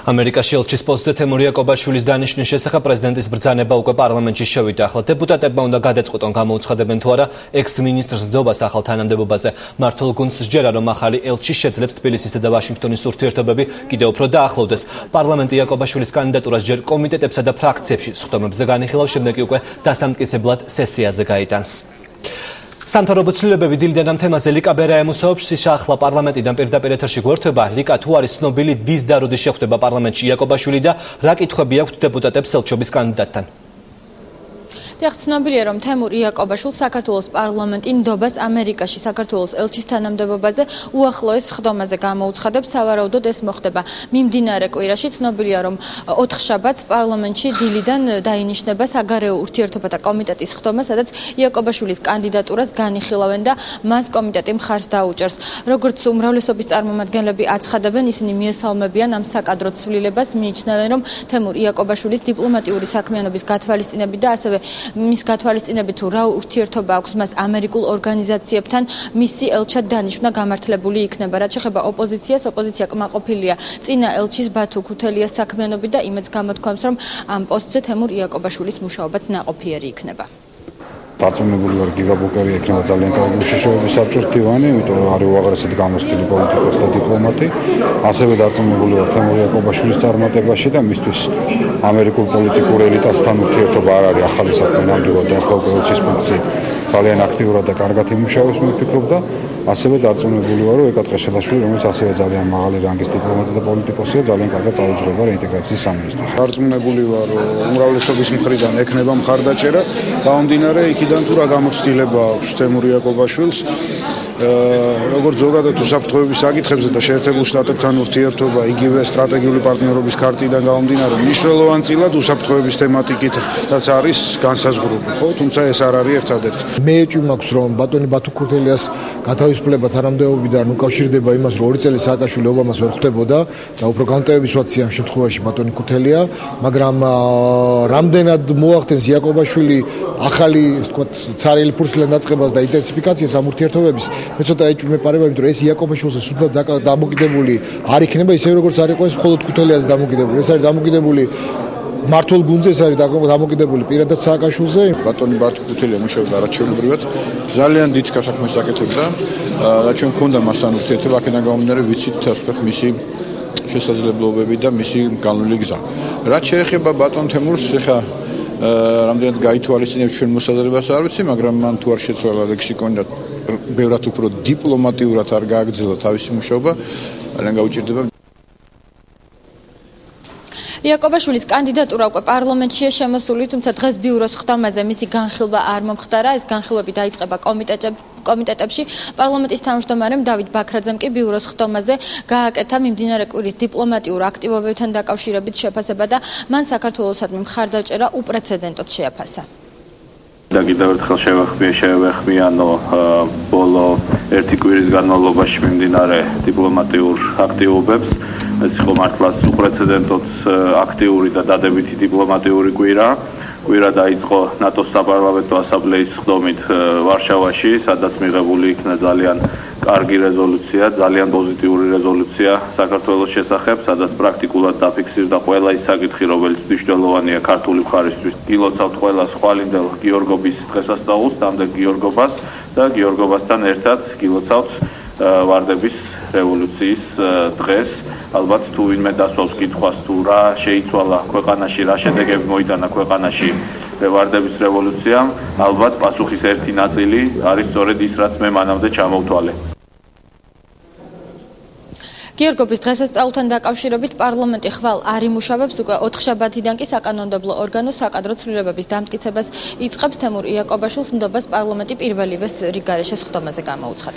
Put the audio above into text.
ამერიკაში ელჩის პოსტზე თემურ იაკობაშვილის დანიშვნის შესახებ პრეზიდენტის ბრძანება უკვე პარლამენტში შევიდა. ახლა დეპუტატებმა უნდა გადაწყვიტონ გამოუცხადებენ თუ არა ექს-მინისტრს ნდობას ახალ თანამდებობაზე. მმართველ გუნდს სჯერა, რომ ახალი ელჩი შეძლებს თბილისისა და ვაშინგტონის ურთიერთობები კიდევ უფრო დაახლოვდეს. პარლამენტი იაკობაშვილის კანდიდატურას ჯერ კომიტეტებსა და ფრაქციებში სხდომებზე განიხილავს, შემდეგ კი უკვე დასამტკიცებლად სესიაზე გაიტანს. სამთავრობო ცვლილებები დილიდან ამ თემაზე ლიკა ბერა ემუსაობს. ახლა პარლამენტიდან პირდაპირ ეთერში გვერდება. ლიკა, თუ არის ცნობილი ვის და როდის შეხვდება პარლამენტში იაკობაშვილი და რა კითხვები აქვთ დეპუტატებს ელჩობის კანდიდატთან? ცნობილია, რომ თემურ იაკობაშვილს საქართველოს პარლამენტი ნდობას ამერიკაში საქართველოს ელჩის თანამდებობაზე უახლოეს სხდომაზე გამოუცხადებს. სავარაუდოდ ეს მოხდება მიმდინარე კვირაში. ცნობილია, რომ 4 შაბათს პარლამენტში დილიდან დაინიშნება საგარეო ურთიერთობათა კომიტეტის სხდომა, სადაც იაკობაშვილის კანდიდატურას განიხილავენ და მას კომიტეტი მხარს დაუჭერს. როგორც უმრავლესობის წარმომადგენლები აცხადებენ, ისინი მიესალმებიან ამ საკადრო ცვლილებას, მიიჩნევენ, რომ თემურ იაკობაშვილის დიპლომატიური საქმიანობის გათვალისწინებით და ასევე მის გათვალისწინებით თუ რა ურთიერთობა აქვს მას ამერიკულ ორგანიზაციებთან, მისი ელჩად დანიშვნა გამართლებული იქნება. რაც შეეხება ოპოზიციას, ოპოზიცია კმაყოფილია წინა ელჩის ბათუ ქუთელიას საქმიანობით და იმედს გამოთქვამს, რომ ამ პოსტზე თემურ იაკობაშვილის მუშაობაც ნაყოფიერი იქნება. დარწმუნებული ვარ, გიგა ბუკერი ექნება ძალიან კარგი უშიშროების საბჭოს მდივანი, იმიტომ რომ არის უაღრესად გამოცდილი პოლიტიკოსი და დიპლომატი. ასევე დარწმუნებული ვარ თემურ იაკობაშვილის წარმატებაში და მისთვის ამერიკულ პოლიტიკურ ელიტასთან ურთიერთობა არ არის ახალი საქმე, ნამდვილად და ახლა უკვე ელჩის ფუნქციით ძალიან აქტიურად და კარგად იმუშავებს, მე ვფიქრობ და ასევე დარწმუნებული ვარ, რომ ეკა ტყეშელაშვილი, რომელიც ასევე ძალიან მაღალი რანგის დიპლომატი და პოლიტიკოსია, ძალიან კარგად წაუძღვება რეინტეგრაციის სამინისტროს. დარწმუნებული ვარ, რომ უმრავლესობის მხრიდან ექნება მხარდაჭერა, გამომდინარე იქიდან თუ რა გამოცდილება აქვს თემურ იაკობაშვილს, როგორც ზოგადად უსაფრთხოების საკითხებზე და შეერთებულ შტატებთან ურთიერთობა, იგივე სტრატეგიული პარტნიორობის ქარტიდან გამომდინარე, მნიშვნელოვანწილად უსაფრთხოების თემატიკითაც არის განსაზღვრული, ხო? თუმცა ეს არ არის ერთადერთი. მე ეჭვი მაქვს, რომ ბატონი ბათუ ქუთელიას გათავისუფლება თანამდებობიდან უკავშირდება იმას, რომ 2 წელი სააკაშვილი ობამას ვერ ხვდებოდა და უფრო განტევების ვაქცია ამ შემთხვევაში ბატონი ქუთელია, მაგრამ რამდენად მოახდენს იაკობაშვილი ახალი, ვთქვათ, ცარიელი ფურცლიდან დაწყებას და ინტენსიფიკაციას ამ ურთიერთობების, მე ცოტა ეჭვი მეპარება, იმიტომ რომ ეს იაკობაშვილზე სულთან დამოკიდებული არ იქნება, ისე როგორც არ იყო ეს მხოლოდ ქუთელიაზე დამოკიდებული. ეს არის დამოკიდებული მმართველ გუნდზე, ეს არის დამოკიდებული პირადად სააკაშვილზე. ბატონი ბათუ ქუთელია მუშაობდა არაჩვეულებრივად, ძალიან დიდ საქმეს აკეთებდა და ჩვენ გქონდა მასთან ურთიერთობა, აქედან გამომდინარე ვიცით, ასე ვთქვათ, მისი შესაძლებლობები და მისი განვლილი გზა. რაც შეეხება ბატონ თემურს, ეხა რამდენად გაითვალისწინებს ჩვენ მოსაზრებას არ ვიცი, მაგრამ მან თუ არ შეცვალა ლექსიკონი და ბევრად უფრო დიპლომატიურად არ გააგრძელა თავისი მუშაობა, ძალიან გაუჭირდება. იაკობაშვილის კანდიდატურა უკვე პარლამენტშია შემოსული, თუმცა დღეს ბიუროს სხდომაზე მისი განხილვა არ მომხდარა. ეს განხილვები დაიწყება კომიტეტებში. პარლამენტის თავმჯდომარემ დავით ბაქრაძემ კი ბიუროს სხდომაზე გააკეთა მიმდინარე კვირის დიპლომატიურ აქტივობებთან დაკავშირებით შეფასება და მან საქართველოსადმი მხარდაჭერა უპრეცედენტოდ შეაფასა. და კიდევ ერთხელ შევეხმიანო ბოლო 1 კვირის განმავლობაში მიმდინარე დიპლომატიურ აქტივობებს. ეს იყო მართლაც უპრეცედენტოდ აქტიური და დადებითი დიპლომატიური კვირა. კვირა დაიწყო ნატოს საპარლამენტო ასამბლეის სხდომით ვარშავაში, სადაც მიღებული იქნა ძალიან კარგი რეზოლუცია, ძალიან პოზიტიური რეზოლუცია საქართველოს შესახებ, სადაც პრაქტიკულად დაფიქსირდა ყველა ის საკითხი, რომელიც მნიშვნელოვანია ქართული მხარისთვის. გილოცავთ ყველა ხვალინდელ გიორგობის დღესასწაულს, დამდეგ გიორგობას და გიორგობასთან ერთად გილოცავთ ვარდების რევოლუციის დღეს. ალბათ თუ ვინმე დასვავს კითხვას თუ რა შეიცვალა ქვეყანაში, რა შედეგები მოიტანა ქვეყანაში ვარდების რევოლუციამ, ალბათ პასუხის ერთი ნაწილი არის სწორედ ის, რაც მე მანამდე ჩამოვთვალე. გიორგობის დღესასწაულთან დაკავშირებით პარლამენტი ხვალ არ იმუშავებს, უკვე 4 შაბათიდან კი საკანონმდებლო ორგანო საკადრო ცვლილებების დამტკიცებას იწყებს. თემურ იაკობაშვილს ნდობას პარლამენტი პირველივე რიგგარეშე სხდომაზე გამოუცხადა.